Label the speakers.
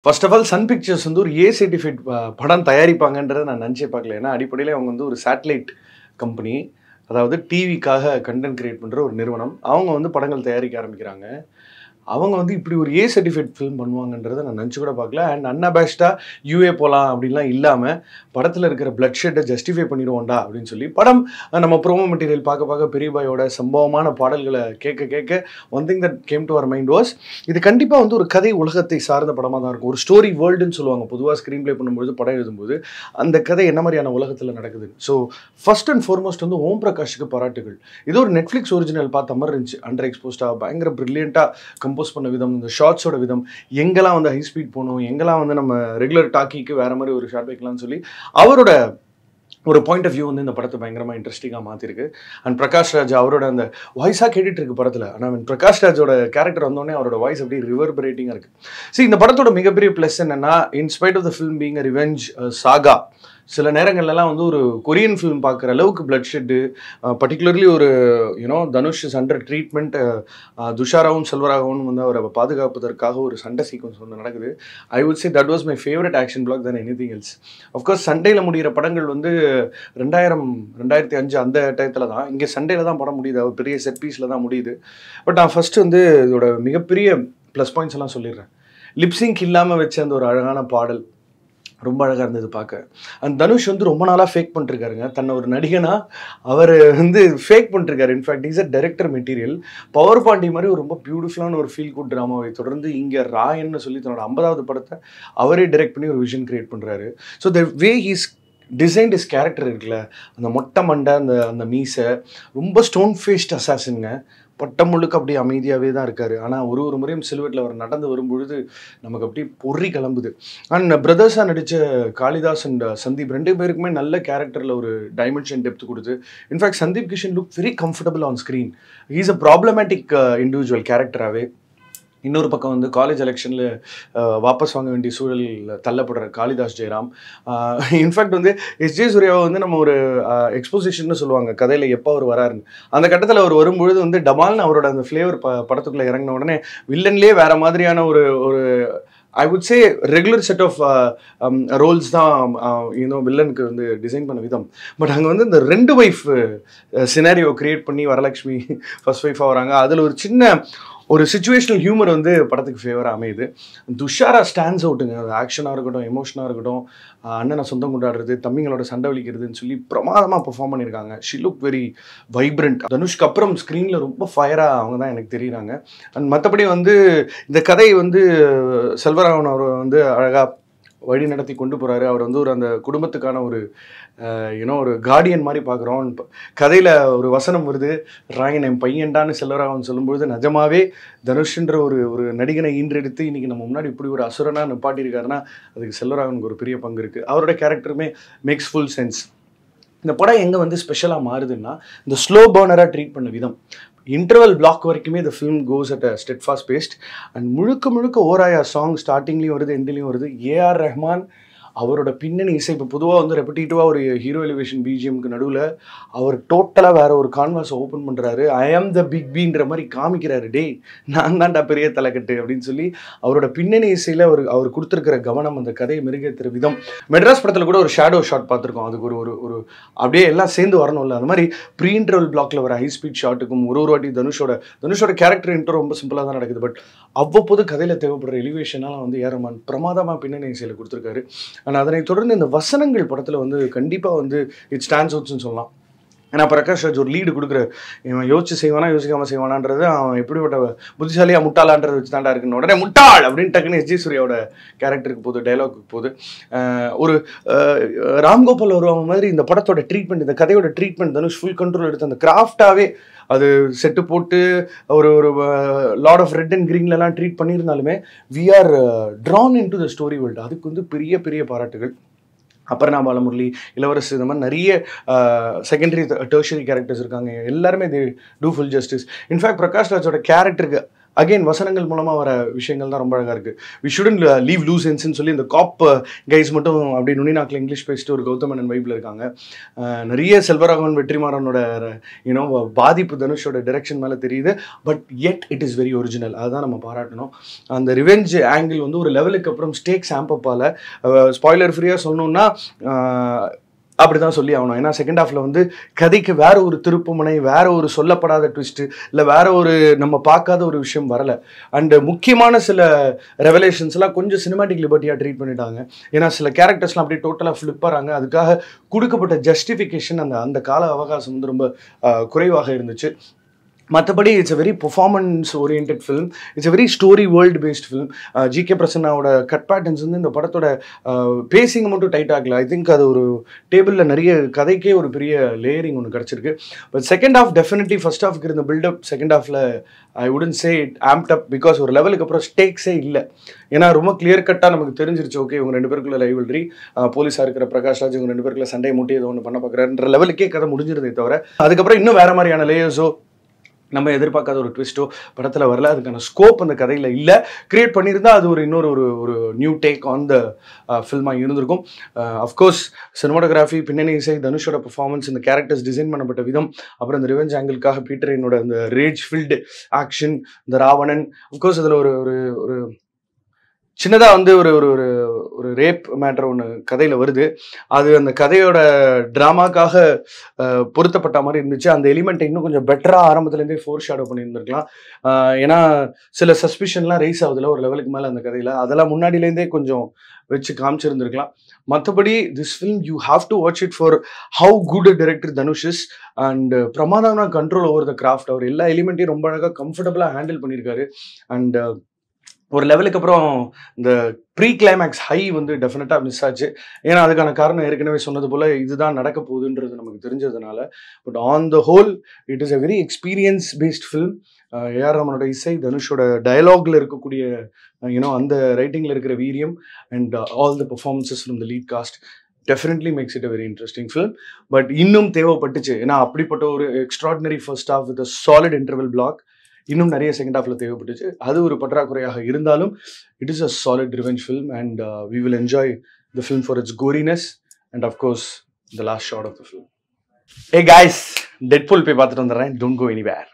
Speaker 1: First of all Sun Pictures வந்து ஒரு ஏ certified படம் தயாரிப்பாங்கன்றதை நான் நினச்சே பார்க்கல. ஏன்னா அடிப்படையில் அவங்க வந்து ஒரு சேட்டலைட் கம்பெனி, அதாவது டிவிக்காக கண்டென்ட் கிரியேட் பண்ணுற ஒரு நிறுவனம். அவங்க வந்து படங்கள் தயாரிக்க ஆரம்பிக்கிறாங்க. அவங்க வந்து இப்படி ஒரு ஏ சர்டிஃபைட் ஃபிலிம் பண்ணுவாங்கன்றதை நான் நினச்சி கூட பார்க்கல. அண்ட் அன்அபேஷ்டாக யூஏ போகலாம் அப்படின்லாம் இல்லாமல் படத்தில் இருக்கிற பிளட் ஷெட்டை ஜஸ்டிஃபை பண்ணிடுவோண்டா அப்படின்னு சொல்லி படம் நம்ம ப்ரோமோ மெட்டீரியல் பார்க்க பார்க்க பெரியபாயோட சம்பவமான பாடல்களை கேட்க கேட்க one thing that came to our mind was, இது கண்டிப்பாக வந்து ஒரு கதை உலகத்தை சார்ந்த படமாக தான் இருக்கும். ஒரு ஸ்டோரி வேர்ல்டுன்னு சொல்லுவாங்க பொதுவாக ஸ்க்ரீன் ப்ளே பண்ணும்போது, படம் எழுதும்போது அந்த கதை என்ன மாதிரியான உலகத்தில் நடக்குது. ஸோ ஃபர்ஸ்ட் அண்ட் ஃபார்மோஸ்ட் வந்து ஓம் பிரகாஷுக்கு பாராட்டுகள். இது ஒரு நெட்ஃப்ளிக்ஸ் ஒரிஜினல் பார்த்த மாதிரி இருந்துச்சு. அண்டர் எக்ஸ்போஸ்டாக பயங்கர ப்ரில்லியண்ட்டாக கம்போஸ் பண்ண விதம், இந்த ஷார்ட்ஸோட விதம், எங்கெல்லாம் வந்து ஹை ஸ்பீட் போகணும், எங்கெல்லாம் வந்து நம்ம ரெகுலர் டாக்கிக்கு வேற மாதிரி ஒரு ஷார்ட் வைக்கலாம்னு சொல்லி அவரோட ஒரு பாயிண்ட் ஆஃப் வியூ வந்து இந்த படத்தை பயங்கரமாக இன்ட்ரெஸ்டிங்காக மாற்றிருக்கு. அண்ட் பிரகாஷ் ராஜ் அவரோட அந்த வாய்ஸாக கேட்டுட்டு இருக்கு படத்தில். ஆனால் பிரகாஷ் ராஜோட கேரக்டர் வந்தோடனே அவரோட வாய்ஸ் அப்படி ரிவர்பரேட்டிங்காக இருக்குது. சரி, இந்த படத்தோட மிகப்பெரிய ப்ளஸ் என்னன்னா, in spite of the film being a revenge saga, சில நேரங்கள்லாம் வந்து ஒரு கொரியன் ஃபிலிம் பார்க்குற அளவுக்கு பிளட் ஷெட்டு, பர்டிகுலர்லி ஒரு தனுஷ் இஸ் அண்டர் ட்ரீட்மெண்ட், துஷாராவும் செல்வராகவும் வந்து அவரை பாதுகாப்பதற்காக ஒரு சண்டை சீக்வன்ஸ் வந்து நடக்குது. ஐ would say that was my favourite action block then anything else. Of course சண்டேல முடிகிற படங்கள் வந்து 2005 அந்த டயத்தில் தான், இங்கே சண்டேல தான் படம் முடியுது, அவர் பெரிய செட் பீஸில் தான் முடியுது. பட் நான் ஃபஸ்ட்டு வந்து இதோட மிகப்பெரிய ப்ளஸ் பாயிண்ட்ஸ் எல்லாம் சொல்லிடுறேன். லிப்சிங்க் இல்லாமல் வச்ச அந்த ஒரு அழகான பாடல் ரொம்ப அழகாக இருந்தது பார்க்க. அந்த தனுஷ் வந்து ரொம்ப நாளாக ஃபேக் பண்ணிருக்காருங்க, தன்னை ஒரு நடிகனா அவர் வந்து ஃபேக் பண்ணிருக்காரு. In fact is a director material. Power Paandi மாதிரி ஒரு ரொம்ப பியூட்டிஃபுல்லான ஒரு ஃபீல் குட் ட்ராமாவை தொடர்ந்து இங்கே ராயன்னு சொல்லி தன்னோட 50வது படத்தை அவரே டைரக்ட் பண்ணி ஒரு விஷன் கிரியேட் பண்ணுறாரு. So the way he's designed is character இருக்குல்ல, அந்த மொட்டை மண்டை, அந்த மீசை, ரொம்ப ஸ்டோன் ஃபேஸ்ட் அசாசின்ங்க, பட்டம் முழுக்க அப்படியே அமைதியாகவே தான் இருக்கார். ஆனால் ஒரு முறையும் சிலுவட்டில் அவர் நடந்து வரும்பொழுது நமக்கு அப்படியே பொறி கிளம்புது. அண்ட் பிரதர்ஸாக நடித்த காளிதாஸ் அண்ட் சந்தீப் 2 பேருக்குமே நல்ல கேரக்டரில் ஒரு டைமென்ஷன் டெப்த் கொடுத்து, in fact Sandeep Kishan look very comfortable on screen. He's a problematic individual கேரக்டராகவே. இன்னொரு பக்கம் வந்து காலேஜ் எலெக்ஷனில் வாபஸ் வாங்க வேண்டிய சூழலில் தள்ளப்படுற காளிதாஸ் ஜெயராம். இன்ஃபேக்ட் வந்து எஸ்ஜே சூர்யாவை வந்து நம்ம ஒரு எக்ஸ்போசிஷன்னு சொல்லுவாங்க கதையில் எப்போ அவர் வராருன்னு. அந்த கட்டத்தில் அவர் வரும்பொழுது வந்து டமால்னு அவரோட அந்த ஃப்ளேவர் படத்துக்குள்ளே இறங்கின உடனே வில்லன்லேயே வேறு மாதிரியான ஒரு I would say regular set of roles தான் வில்லனுக்கு வந்து டிசைன் பண்ண விதம். பட் அங்கே வந்து இந்த 2 ஒய்ஃப் சினாரியோ கிரியேட் பண்ணி வரலட்சுமி ஃபர்ஸ்ட் ஒய்ஃபாக வராங்க. அதில் ஒரு சின்ன ஒரு சிச்சுவேஷனல் ஹியூமர் வந்து படத்துக்கு ஃபேவராக அமையுது. துஷாரா ஸ்டாண்ட்ஸ் அவுட்டுங்க. அது ஆக்ஷனாக இருக்கட்டும், எமோஷனாக இருக்கட்டும், அண்ணனை சொந்தம் கொண்டாடுறது, தம்பிங்களோட சண்டை வலிக்கிறதுன்னு சொல்லி பிரமாதமாக பெர்ஃபார்ம் பண்ணியிருக்காங்க. She look very vibrant. தனுஷ்க்கு அப்புறம் ஸ்க்ரீனில் ரொம்ப ஃபயராக அவங்க தான் எனக்கு தெரியுறாங்க. அண்ட் மற்றபடி வந்து இந்த கதை வந்து செல்வராகவன் அவர் வந்து அழகாக வழி நடத்தி கொண்டு போகிறாரு. அவர் வந்து அந்த குடும்பத்துக்கான ஒரு ஒரு கார்டியன் மாதிரி பார்க்குறோம். கதையில் ஒரு வசனம் வருது, ராயன் என் பையன்டான்னு செல்வராகவன் சொல்லும்பொழுது நிஜமாவே தனுஷ்ன்ற ஒரு நடிகனை ஈன்றெடுத்து இன்றைக்கி நம்ம முன்னாடி இப்படி ஒரு அசுரனாக நிப்பாட்டியிருக்காருன்னா அதுக்கு செல்வராகவனுக்கு ஒரு பெரிய பங்கு இருக்குது. அவரோட கேரக்டருமே மேக்ஸ் ஃபுல் சென்ஸ். இந்த படம் எங்கே வந்து ஸ்பெஷலாக மாறுதுன்னா, இந்த ஸ்லோ பர்னராக ட்ரீட் பண்ண விதம். இன்டர்வல் பிளாக் வரைக்குமே இந்த film goes at a steadfast pace. And முழுக்க ஓராயா சாங் ஸ்டார்டிங்லேயும் வருது, எண்ட்லேயும் வருது. ஏஆர் ரஹ்மான் அவரோட பின்னணி இசை இப்போ பொதுவாக வந்து ரெப்பிட்டேட்டிவாக ஒரு ஹீரோ எலிவேஷன் பிஜிஎம்க்கு நடுவில் அவர் டோட்டலாக வேற ஒரு கான்வாஸை ஓப்பன் பண்ணுறாரு. ஐ ஆம் த பிக் பீன்ற மாதிரி காமிக்கிறாரு. டே நான் தான்டா பெரிய தலைக்கட்டு அப்படின்னு சொல்லி அவரோட பின்னணி இசையில் அவர் கொடுத்துருக்கிற கவனம், அந்த கதையை மெருகேற்றுற விதம். மெட்ராஸ் படத்தில் கூட ஒரு ஷேடோ ஷாட் பார்த்துருக்கோம். அதுக்கு ஒரு அப்படியே எல்லாம் சேர்ந்து வரணும்ல, அந்த மாதிரி ப்ரீ இன்டர்வல் பிளாக்ல வர ஹை ஸ்பீட் ஷாட்டுக்கும் ஒரு வாட்டி தனுஷோட கேரக்டர் இன்ட்ரோ ரொம்ப சிம்பிளாக தான் நடக்குது. பட் அவ்வப்போது கதையில் தேவைப்படுற எலிவேஷனால வந்து ஏஆர் பிரமாதமாக பின்னணி இசையில் கொடுத்துருக்காரு. ஆனால் அதனை தொடர்ந்து இந்த வசனங்கள் படத்தில் வந்து கண்டிப்பாக வந்து இட் ஸ்டாண்ட்ஸ் அவுட்ஸ்ன்னு சொல்லலாம். ஏன்னா பிரகாஷ் ராஜ் ஒரு லீடு கொடுக்குற, இவன் யோசிச்சு செய்வானா யோசிக்காமல் செய்வானான்றது, அவன் எப்படிப்பட்ட புத்திசாலியாக முட்டாளான்றது வச்சு தாண்டா இருக்குன்னு உடனே முட்டாள் அப்படின்னு டக்குன்னு எஸ்ஜே சூர்யாவோட கேரக்டருக்கு போகுது, டைலாக்கு போகுது. ஒரு ராம்கோபால் வருவாங்க மாதிரி இந்த படத்தோட ட்ரீட்மெண்ட், இந்த கதையோட ட்ரீட்மெண்ட் தனுஷ் ஃபுல் கண்ட்ரோல் எடுத்து அந்த கிராஃப்டாகவே அது செட்டு போட்டு ஒரு லாட் ஆஃப் ரெட் அண்ட் க்ரீன்லலாம் ட்ரீட் பண்ணியிருந்தாலுமே we are drawn into the story world. அதுக்கு வந்து பெரிய பாராட்டுகள். அபர்ணா பாலமுரளி, இளவரசு, இந்த மாதிரி நிறைய செகண்டரி டெர்ஷரி கேரக்டர்ஸ் இருக்காங்க. எல்லாருமே they do full justice. In fact Prakash ராஜோட கேரக்டருக்கு அகைன் வசனங்கள் மூலமாக வர விஷயங்கள் தான் ரொம்ப அழகாக இருக்குது. வி ஷுடன் லீவ் லூஸ் என்ஸ்ன்னு சொல்லி இந்த காப் கைஸ் மட்டும் அப்படி நுனிநாக்கில் இங்கிலீஷ் பேசிட்டு ஒரு கௌதம் மேனன் வைப்பில் இருக்காங்க. நிறைய செல்வராகவன் வெற்றிமாறனோட யூனோ பாதிப்பு தனுஷோட டைரக்ஷன் மேலே தெரியுது. But yet it is very original. அதுதான் நம்ம பாராட்டணும். அந்த ரிவெஞ்ச் ஆங்கிள் வந்து ஒரு லெவலுக்கு அப்புறம் ஸ்டேக்ஸ் ஆம்பப்பால் ஸ்பாய்லர் ஃப்ரீயாக சொல்லணும்னா அப்படி தான் சொல்லி ஆகணும். ஏன்னா செகண்ட் ஹாஃபில் வந்து கதைக்கு வேற ஒரு திருப்புமுனை, வேற ஒரு சொல்லப்படாத ட்விஸ்ட்டு, இல்லை வேற ஒரு நம்ம பார்க்காத ஒரு விஷயம் வரலை. அண்டு முக்கியமான சில ரெவலேஷன்ஸ்லாம் கொஞ்சம் சினிமாட்டிக் லிபர்ட்டியாக ட்ரீட் பண்ணிட்டாங்க. ஏன்னா சில கேரக்டர்ஸ்லாம் அப்படியே டோட்டலாக ஃப்ளிப்பராங்க. அதுக்காக கொடுக்கப்பட்ட ஜஸ்டிஃபிகேஷன் அந்த கால அவகாசம் வந்து ரொம்ப குறைவாக இருந்துச்சு. மற்றபடி it's a very performance orient film. It's a very story world based film. GK பிரசன்னாவோட கட் பேட்டர்ன்ஸ் வந்து இந்த படத்தோட பேசிங் மட்டும் டைட் ஆகல. ஐ திங்க் அது ஒரு டேபிளில் நிறைய கதைக்கே ஒரு பெரிய லேயரிங் ஒன்று கிடச்சிருக்கு. But second half definitely first ஹாஃப்க்கு இருந்த பில்டப் செகண்ட் ஹாஃபில் I wouldn't say it amped up because ஒரு லெவலுக்கு அப்புறம் ஸ்டேக்ஸே இல்லை. ஏன்னா ரொம்ப கிளியர் கட்டாக நமக்கு தெரிஞ்சிருச்சு, ஓகே இவங்க 2 பேருக்குள்ள ரைவல்ரி, போலீஸாக இருக்கிற பிரகாஷ் ராஜ் இவங்க 2 பேருக்குள்ள சண்டை மூட்டி ஏதோ ஒன்று பண்ண பார்க்குறாருன்ற லெவலுக்கே கதை முடிஞ்சிருந்தே தவிர அதுக்கப்புறம் இன்னும் வேறு மாதிரியான லேயர்ஸோ நம்ம எதிர்பார்க்காத ஒரு ட்விஸ்ட்டோ படத்தில் வரல. அதுக்கான ஸ்கோப் அந்த கதையில் இல்லை. கிரியேட் பண்ணியிருந்தால் அது இன்னொரு ஒரு நியூ டேக் ஆன் த ஃபில்மாக இருந்திருக்கும். அஃப்கோர்ஸ் சினிமாட்டோகிராஃபி, பின்னணி இசை, தனுஷோட பர்ஃபார்மன்ஸ், இந்த கேரக்டர்ஸ் டிசைன் பண்ணப்பட்ட விதம், அப்புறம் இந்த ரிவெஞ்ச் ஆங்கிளுக்காக பீட்டர் என்னோட இந்த ரேஜ் ஃபில்டு ஆக்ஷன், இந்த ராவணன், அஃப்கோர்ஸ் அதில் ஒரு சின்னதாக வந்து ஒரு ரேப் மேட்டர் ஒன்று கதையில் வருது. அது அந்த கதையோட ட்ராமாக்காக பொருத்தப்பட்ட மாதிரி இருந்துச்சு. அந்த எலிமெண்ட்டை இன்னும் கொஞ்சம் பெட்டராக ஆரம்பத்துலேருந்தே ஃபோர் ஷேடோ பண்ணியிருந்திருக்கலாம். ஏன்னா சில சஸ்பிஷன்லாம் ரைஸ் ஆகுதுல ஒரு லெவலுக்கு மேலே அந்த கதையில், அதெல்லாம் முன்னாடியிலேருந்தே கொஞ்சம் வச்சு காமிச்சிருந்துருக்கலாம். மற்றபடி this film you have to watch it for how good a director Dhanush is and பிரமாதமான கண்ட்ரோல் ஓவர் த கிராஃப்ட். அவர் எல்லா எலிமெண்ட்டையும் ரொம்ப அழகாக கம்ஃபர்டபுளாக ஹேண்டில் பண்ணியிருக்காரு. அண்ட் ஒரு லெவலுக்கு அப்புறம் இந்த ப்ரீ கிளைமேக்ஸ் ஹை வந்து டெஃபினட்டாக மிஸ் ஆச்சு. ஏன்னா அதுக்கான காரணம் ஏற்கனவே சொன்னது போல் இதுதான் நடக்க போகுதுன்றது நமக்கு தெரிஞ்சதுனால. But on the whole it is a very experience based film. AR ரஹ்மானோட இசை, தனுஷோட டயலாக்ல இருக்கக்கூடிய அந்த ரைட்டிங்கில் இருக்கிற வீரியம் and all the performances from the lead cast definitely makes it a very interesting film. But இன்னும் தேவைப்பட்டுச்சு. ஏன்னா அப்படிப்பட்ட ஒரு extraordinary first half with a solid interval block இன்னும் நிறைய செகண்ட் ஹாஃப்ல தேவைப்பட்டுச்சு. அது ஒரு பற்றாக்குறையாக இருந்தாலும் it is a solid revenge film and we will enjoy the film for its goriness and of course the last shot of the film. Hey guys, Deadpool போய் பார்த்துட்டு வந்துடுறேன். Don't go anywhere.